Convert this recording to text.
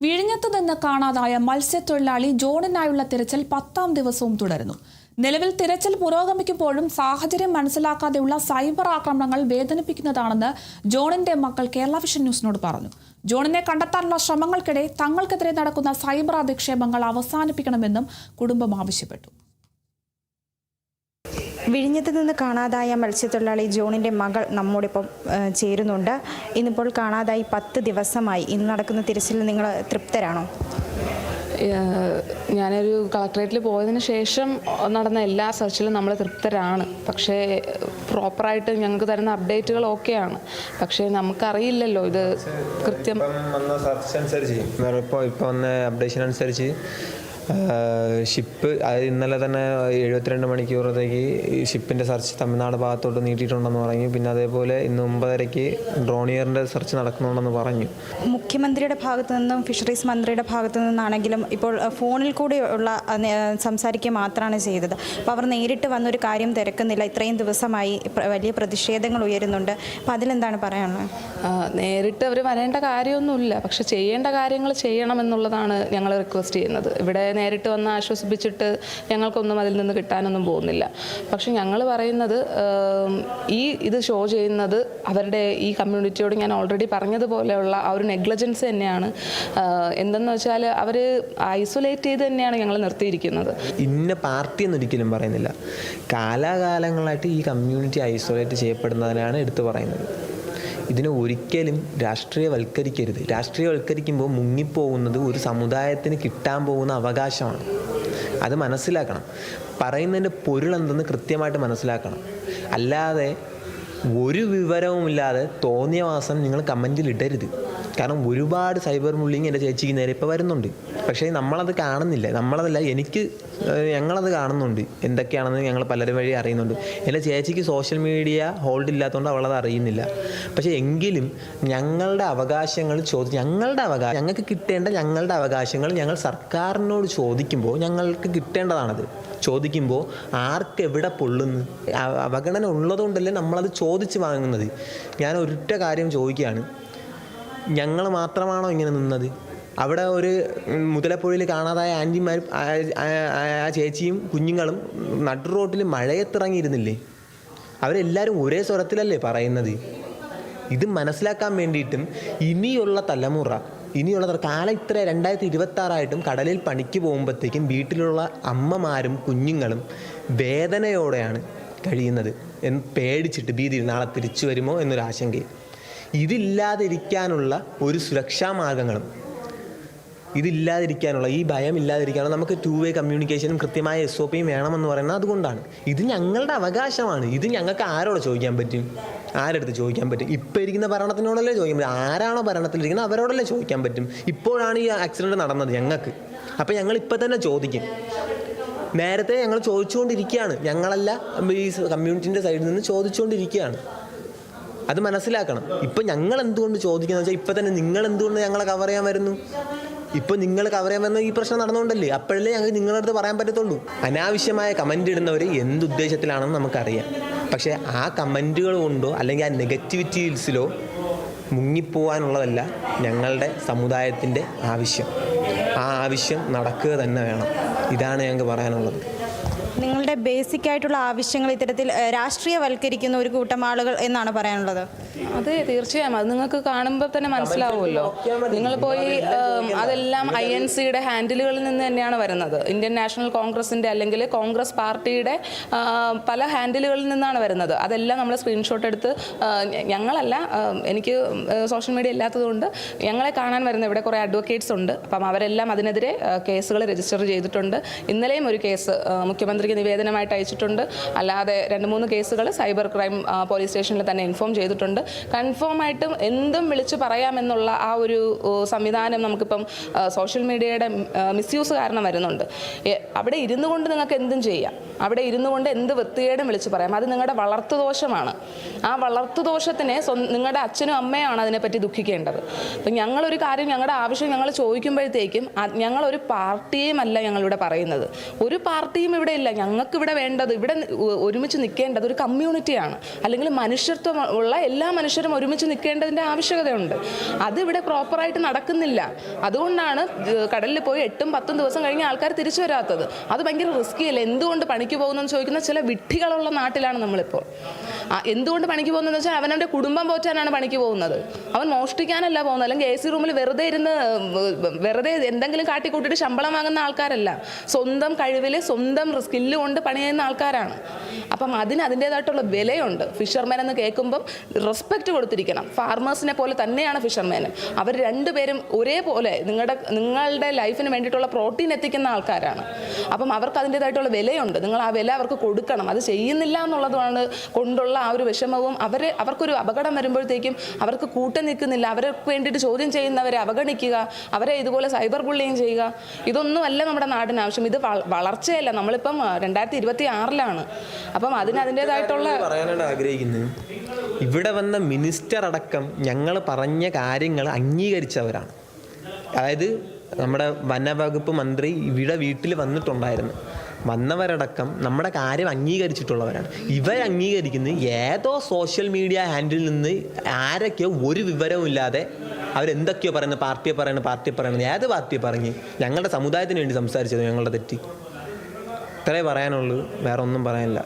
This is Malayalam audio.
വിഴിഞ്ഞത്ത് നിന്ന് കാണാതായ മത്സ്യത്തൊഴിലാളി ജോണിനായുള്ള തിരച്ചിൽ 10ാം ദിവസവും തുടരുന്നു. നിലവിൽ തിരച്ചിൽ പുരോഗമിക്കുമ്പോഴും സാഹചര്യം മനസ്സിലാക്കാതെയുള്ള സൈബർ ആക്രമണങ്ങൾ വേദനിപ്പിക്കുന്നതാണെന്ന് ജോണിന്റെ മക്കൾ കേരള വിഷൻ ന്യൂസിനോട് പറഞ്ഞു. ജോണിനെ കണ്ടെത്താനുള്ള ശ്രമങ്ങൾക്കിടെ തങ്ങൾക്കെതിരെ നടക്കുന്ന സൈബർ അധിക്ഷേപങ്ങൾ അവസാനിപ്പിക്കണമെന്നും കുടുംബം ആവശ്യപ്പെട്ടു. വിഴിഞ്ഞത്ത് നിന്ന് കാണാതായ മത്സ്യത്തൊഴിലാളി ജോണിൻ്റെ മകൾ നമ്മോടൊപ്പം ചേരുന്നുണ്ട്. ഇന്നിപ്പോൾ കാണാതായി 10 ദിവസമായി. ഇന്ന് നടക്കുന്ന തിരച്ചിലിൽ നിങ്ങൾ തൃപ്തരാണോ? ഞാനൊരു കളക്ടറേറ്റിൽ പോയതിന് ശേഷം നടന്ന എല്ലാ സെർച്ചിലും നമ്മൾ തൃപ്തരാണ്. പക്ഷേ പ്രോപ്പറായിട്ട് ഞങ്ങൾക്ക് തരുന്ന അപ്ഡേറ്റുകൾ ഓക്കെയാണ്. പക്ഷേ നമുക്കറിയില്ലല്ലോ ഇത് കൃത്യം സെർച്ച് അനുസരിച്ച് ഇപ്പോൾ വന്ന അപ്ഡേഷൻ അനുസരിച്ച് ഷിപ്പ് ഇന്നലെ തന്നെ 72 മണിക്കൂറത്തേക്ക് ഷിപ്പിൻ്റെ സെർച്ച് തമിഴ്നാട് ഭാഗത്തോട്ട് നീട്ടിയിട്ടുണ്ടെന്ന് പറഞ്ഞു. പിന്നെ അതേപോലെ ഇന്ന് 9:30 ഡ്രോണിയറിൻ്റെ സെർച്ച് നടക്കുന്നുണ്ടെന്ന് പറഞ്ഞു. മുഖ്യമന്ത്രിയുടെ ഭാഗത്തു നിന്നും ഫിഷറീസ് മന്ത്രിയുടെ ഭാഗത്തു നിന്നാണെങ്കിലും ഇപ്പോൾ ഫോണിൽ കൂടെയുള്ള സംസാരിക്കുക മാത്രമാണ് ചെയ്തത്. അപ്പോൾ അവർ നേരിട്ട് വന്നൊരു കാര്യം തിരക്കുന്നില്ല. ഇത്രയും ദിവസമായി വലിയ പ്രതിഷേധങ്ങൾ ഉയരുന്നുണ്ട്. അപ്പോൾ അതിലെന്താണ് പറയാനുള്ളത്? നേരിട്ട് അവർ വരേണ്ട കാര്യമൊന്നുമില്ല. പക്ഷെ ചെയ്യേണ്ട കാര്യങ്ങൾ ചെയ്യണമെന്നുള്ളതാണ് ഞങ്ങൾ റിക്വസ്റ്റ് ചെയ്യുന്നത്. ഇവിടെ നേരിട്ട് വന്ന് ആശ്വസിപ്പിച്ചിട്ട് ഞങ്ങൾക്കൊന്നും അതിൽ നിന്ന് കിട്ടാനൊന്നും പോകുന്നില്ല. പക്ഷെ ഞങ്ങൾ പറയുന്നത് ഇത് ഷോ ചെയ്യുന്നത് അവരുടെ ഈ കമ്മ്യൂണിറ്റിയോട് ഞാൻ ഓൾറെഡി പറഞ്ഞതുപോലെയുള്ള ആ ഒരു നെഗ്ലിജൻസ് തന്നെയാണ്. എന്തെന്ന് വെച്ചാൽ അവർ ഐസൊലേറ്റ് ചെയ്ത് തന്നെയാണ് ഞങ്ങൾ നിർത്തിയിരിക്കുന്നത്. ഇന്ന പാർട്ടി എന്നൊരിക്കലും പറയുന്നില്ല. കാലാകാലങ്ങളായിട്ട് ഈ കമ്മ്യൂണിറ്റി ഐസൊലേറ്റ് ചെയ്യപ്പെടുന്നതിനാണ് എടുത്തു പറയുന്നത്. ഇതിനെ ഒരിക്കലും രാഷ്ട്രീയവൽക്കരിക്കരുത്. രാഷ്ട്രീയവൽക്കരിക്കുമ്പോൾ മുങ്ങിപ്പോകുന്നത് ഒരു സമുദായത്തിന് കിട്ടാൻ പോകുന്ന അവകാശമാണ്. അത് മനസ്സിലാക്കണം. പറയുന്നതിൻ്റെ പൊരുളെന്തെന്ന് കൃത്യമായിട്ട് മനസ്സിലാക്കണം. അല്ലാതെ ഒരു വിവരവുമില്ലാതെ തോന്നിയ മാസം നിങ്ങൾ കമൻറ്റിൽ ഇടരുത്. കാരണം ഒരുപാട് സൈബർ ബുള്ളിങ് എൻ്റെ ചേച്ചിക്ക് നേരെ ഇപ്പോൾ വരുന്നുണ്ട്. പക്ഷേ നമ്മളത് കാണുന്നില്ല. ഞങ്ങളത് കാണുന്നുണ്ട്. എന്തൊക്കെയാണെന്ന് ഞങ്ങൾ പലരും വഴി അറിയുന്നുണ്ട്. എൻ്റെ ചേച്ചിക്ക് സോഷ്യൽ മീഡിയ ഹോൾഡ് ഇല്ലാത്തതുകൊണ്ട് അവളത് അറിയുന്നില്ല. പക്ഷേ എങ്കിലും ഞങ്ങളുടെ അവകാശങ്ങൾ ഞങ്ങൾക്ക് കിട്ടേണ്ട ഞങ്ങളുടെ അവകാശങ്ങൾ ഞങ്ങൾ സർക്കാരിനോട് ചോദിക്കുമ്പോൾ ഞങ്ങൾക്ക് കിട്ടേണ്ടതാണത്. ചോദിക്കുമ്പോൾ ആർക്കെവിടെ പൊള്ളുന്നു? അവഗണന ഉള്ളതുകൊണ്ടല്ലേ നമ്മളത് ചോദിച്ച് വാങ്ങുന്നത്. ഞാൻ ഒരൊറ്റ കാര്യം ചോദിക്കുകയാണ്, ഞങ്ങൾ മാത്രമാണോ ഇങ്ങനെ നിന്നത്? അവിടെ ഒരു മുതലപ്പുഴയിൽ കാണാതായ ആൻറ്റിമാരും ആ ചേച്ചിയും കുഞ്ഞുങ്ങളും നടു റോട്ടിൽ മഴയത്തിറങ്ങിയിരുന്നില്ലേ? അവരെല്ലാവരും ഒരേ സ്വരത്തിലല്ലേ പറയുന്നത്? ഇത് മനസ്സിലാക്കാൻ വേണ്ടിയിട്ടും ഇനിയുള്ള കാലം ഇത്ര 2026 കടലിൽ പണിക്ക് പോകുമ്പോഴത്തേക്കും വീട്ടിലുള്ള അമ്മമാരും കുഞ്ഞുങ്ങളും വേദനയോടെയാണ് കഴിയുന്നത് എന്ന് പേടിച്ചിട്ട് ഭീതിയിൽ നാളെ തിരിച്ചു വരുമോ എന്നൊരാശങ്കയും. ഇതില്ലാതിരിക്കാനുള്ള ഒരു സുരക്ഷാ മാർഗങ്ങളും ഈ ഭയം ഇല്ലാതിരിക്കാനുള്ള നമുക്ക് 2-way കമ്മ്യൂണിക്കേഷനും കൃത്യമായ SOPയും വേണമെന്ന് പറയുന്നത് അതുകൊണ്ടാണ്. ഇത് ഞങ്ങളുടെ അവകാശമാണ്. ഇത് ഞങ്ങൾക്ക് ആരോട് ചോദിക്കാൻ പറ്റും? ആരെടുത്ത് ചോദിക്കാൻ പറ്റും? ഇപ്പോൾ ഇരിക്കുന്ന ഭരണത്തിനോടല്ലേ ചോദിക്കാൻ പറ്റും? ആരാണോ ഭരണത്തിലിരിക്കുന്നത് അവരോടല്ലേ ചോദിക്കാൻ പറ്റും? ഇപ്പോഴാണ് ഈ ആക്സിഡൻറ്റ് നടന്നത് ഞങ്ങൾക്ക്. അപ്പോൾ ഞങ്ങൾ ഇപ്പം തന്നെ ചോദിക്കും. നേരത്തെ ഞങ്ങൾ ചോദിച്ചുകൊണ്ടിരിക്കുകയാണ്. ഞങ്ങളല്ല, ഈ കമ്മ്യൂണിറ്റിൻ്റെ സൈഡിൽ നിന്ന് ചോദിച്ചുകൊണ്ടിരിക്കുകയാണ്. അത് മനസ്സിലാക്കണം. ഇപ്പം ഞങ്ങൾ എന്തുകൊണ്ട് ചോദിക്കുന്നത് വെച്ചാൽ ഇപ്പം തന്നെ നിങ്ങൾ എന്തുകൊണ്ട് ഞങ്ങളെ കവർ ചെയ്യാൻ വരുന്നു? ഇപ്പം നിങ്ങൾ കവർ ചെയ്യാൻ വരുന്ന ഈ പ്രശ്നം നടന്നുകൊണ്ടല്ലേ? അപ്പോഴല്ലേ ഞങ്ങൾക്ക് നിങ്ങളുടെ അടുത്ത് പറയാൻ പറ്റത്തുള്ളൂ. അനാവശ്യമായ കമൻ്റ് ഇടുന്നവർ എന്തുദ്ദേശത്തിലാണെന്ന് നമുക്കറിയാം. പക്ഷേ ആ കമൻറ്റുകൾ കൊണ്ടോ അല്ലെങ്കിൽ ആ നെഗറ്റിവിറ്റീസിലോ മുങ്ങിപ്പോവാനുള്ളതല്ല ഞങ്ങളുടെ സമുദായത്തിൻ്റെ ആവശ്യം. ആ ആവശ്യം നടക്കുക തന്നെ വേണം. ഇതാണ് ഞങ്ങൾക്ക് പറയാനുള്ളത്. നിങ്ങളുടെ ബേസിക് ആയിട്ടുള്ള ആവശ്യങ്ങൾ ഇത്തരത്തിൽ രാഷ്ട്രീയവൽക്കരിക്കുന്ന ഒരു കൂട്ടം ആളുകൾ എന്നാണ് പറയാനുള്ളത്. അതെ, തീർച്ചയായും. അത് നിങ്ങൾക്ക് കാണുമ്പോൾ തന്നെ മനസ്സിലാവുമല്ലോ. നിങ്ങൾ പോയി അതെല്ലാം INCയുടെ ഹാൻഡിലുകളിൽ നിന്ന് തന്നെയാണ് വരുന്നത്. ഇന്ത്യൻ നാഷണൽ കോൺഗ്രസിൻ്റെ അല്ലെങ്കിൽ കോൺഗ്രസ് പാർട്ടിയുടെ പല ഹാൻഡിലുകളിൽ നിന്നാണ് വരുന്നത്. അതെല്ലാം നമ്മൾ സ്ക്രീൻഷോട്ട് എടുത്ത് ഞങ്ങളല്ല, എനിക്ക് സോഷ്യൽ മീഡിയ ഇല്ലാത്തതുകൊണ്ട് ഞങ്ങളെ കാണാൻ വരുന്ന ഇവിടെ കുറേ അഡ്വക്കേറ്റ്സ് ഉണ്ട്. അപ്പം അവരെല്ലാം അതിനെതിരെ കേസുകൾ രജിസ്റ്റർ ചെയ്തിട്ടുണ്ട്. ഇന്നലെയും ഒരു കേസ് മുഖ്യമന്ത്രിക്ക് നിവേദനമായിട്ട് അയച്ചിട്ടുണ്ട്. അല്ലാതെ 2-3 കേസുകൾ സൈബർ ക്രൈം പോലീസ് സ്റ്റേഷനിൽ തന്നെ ഇൻഫോം ചെയ്തിട്ടുണ്ട്. കൺഫേം ആയിട്ടും എന്തും വിളിച്ച് പറയാമെന്നുള്ള ആ ഒരു സംവിധാനം നമുക്കിപ്പം സോഷ്യൽ മീഡിയയുടെ മിസ്യൂസ് കാരണം വരുന്നുണ്ട്. അവിടെ ഇരുന്നു കൊണ്ട് നിങ്ങൾക്ക് എന്തും ചെയ്യാം. അവിടെ ഇരുന്നു കൊണ്ട് എന്ത് വൃത്തികേടും വിളിച്ച് പറയാം. അത് നിങ്ങളുടെ വളർത്തുദോഷമാണ്. ആ വളർത്തുദോഷത്തിനെ നിങ്ങളുടെ അച്ഛനും അമ്മയാണ് അതിനെപ്പറ്റി ദുഃഖിക്കേണ്ടത്. അപ്പം ഞങ്ങളൊരു കാര്യം, ഞങ്ങളുടെ ആവശ്യം ഞങ്ങൾ ചോദിക്കുമ്പോഴത്തേക്കും ഞങ്ങളൊരു പാർട്ടിയും അല്ല ഞങ്ങളിവിടെ പറയുന്നത്. ഒരു പാർട്ടിയും ഇവിടെ ഇല്ല. ഞങ്ങൾക്ക് നമുക്കിവിടെ വേണ്ടത്, ഇവിടെ ഒരുമിച്ച് നിൽക്കേണ്ടത് ഒരു കമ്മ്യൂണിറ്റിയാണ്, അല്ലെങ്കിൽ മനുഷ്യത്വം ഉള്ള എല്ലാ മനുഷ്യരും ഒരുമിച്ച് നിൽക്കേണ്ടതിൻ്റെ ആവശ്യകതയുണ്ട്. അതിവിടെ പ്രോപ്പറായിട്ട് നടക്കുന്നില്ല. അതുകൊണ്ടാണ് കടലിൽ പോയി 8-10 ദിവസം കഴിഞ്ഞ് ആൾക്കാർ തിരിച്ചു വരാത്തത്. അത് ഭയങ്കര റിസ്കി അല്ലേ? എന്തുകൊണ്ട് പണിക്ക് പോകുന്നതെന്ന് ചോദിക്കുന്ന ചില വിഡ്ഢികളുള്ള നാട്ടിലാണ് നമ്മളിപ്പോൾ. എന്തുകൊണ്ട് പണിക്ക് പോകുന്നതെന്ന് വെച്ചാൽ അവനവൻ്റെ കുടുംബം പോറ്റാനാണ് പണിക്ക് പോകുന്നത്. അവൻ മോഷ്ടിക്കാനല്ല പോകുന്നത്, അല്ലെങ്കിൽ AC റൂമിൽ വെറുതെ എന്തെങ്കിലും കാട്ടിക്കൂട്ടിയിട്ട് ശമ്പളം വാങ്ങുന്ന ആൾക്കാരല്ല. സ്വന്തം കഴിവിൽ സ്വന്തം സ്കില്ല് കൊണ്ട് പണി ചെയ്യുന്ന ആൾക്കാരാണ്. അപ്പം അതിൻ്റേതായിട്ടുള്ള വിലയുണ്ട്. ഫിഷർമാൻ എന്ന് കേൾക്കുമ്പം റെസ്പെക്റ്റ് കൊടുത്തിരിക്കണം. ഫാർമേഴ്സിനെ പോലെ തന്നെയാണ് ഫിഷർമാനും. അവർ രണ്ടുപേരും ഒരേപോലെ നിങ്ങളുടെ ലൈഫിന് വേണ്ടിയിട്ടുള്ള പ്രോട്ടീൻ എത്തിക്കുന്ന ആൾക്കാരാണ്. അപ്പം അവർക്ക് അതിൻ്റേതായിട്ടുള്ള വിലയുണ്ട്. നിങ്ങൾ ആ വില അവർക്ക് കൊടുക്കണം. അത് ചെയ്യുന്നില്ല എന്നുള്ളതാണ് കൊണ്ടുള്ള ആ ഒരു വിഷമവും. അവർക്കൊരു അപകടം വരുമ്പോഴത്തേക്കും അവർക്ക് കൂട്ടം നിൽക്കുന്നില്ല. അവർക്ക് വേണ്ടിയിട്ട് ചോദ്യം ചെയ്യുന്നവരെ അവഗണിക്കുക, അവരെ ഇതുപോലെ സൈബർ ബുള്ളിങ് ചെയ്യുക, ഇതൊന്നുമല്ല നമ്മുടെ നാടിന് ആവശ്യം. ഇത് വളർച്ചയല്ല. നമ്മളിപ്പം 2026-ലാണ്. അപ്പം അതിൻ്റേതായിട്ടുള്ള പറയാനാണ് ആഗ്രഹിക്കുന്നത്. ഇവിടെ വന്ന മിനിസ്റ്റർ അടക്കം ഞങ്ങൾ പറഞ്ഞ കാര്യങ്ങൾ അംഗീകരിച്ചവരാണ്. അതായത് നമ്മുടെ വനവകുപ്പ് മന്ത്രി ഇവിടെ വീട്ടിൽ വന്നിട്ടുണ്ടായിരുന്നു. വന്നവരടക്കം നമ്മുടെ കാര്യം അംഗീകരിച്ചിട്ടുള്ളവരാണ്. ഇവരംഗീകരിക്കുന്നത് ഏതോ സോഷ്യൽ മീഡിയ ഹാൻഡിൽ നിന്ന് ആരൊക്കെയോ ഒരു വിവരവും ഇല്ലാതെ അവരെന്തൊക്കെയോ പറയുന്നത്, പാർട്ടിയെ പറയുന്നത്. ഏത് പാർട്ടിയെ പറഞ്ഞ്? ഞങ്ങളുടെ സമുദായത്തിന് വേണ്ടി സംസാരിച്ചത് ഞങ്ങളുടെ തെറ്റി. ഇത്രേ പറയാനുള്ളൂ, വേറെ ഒന്നും പറയാനില്ല.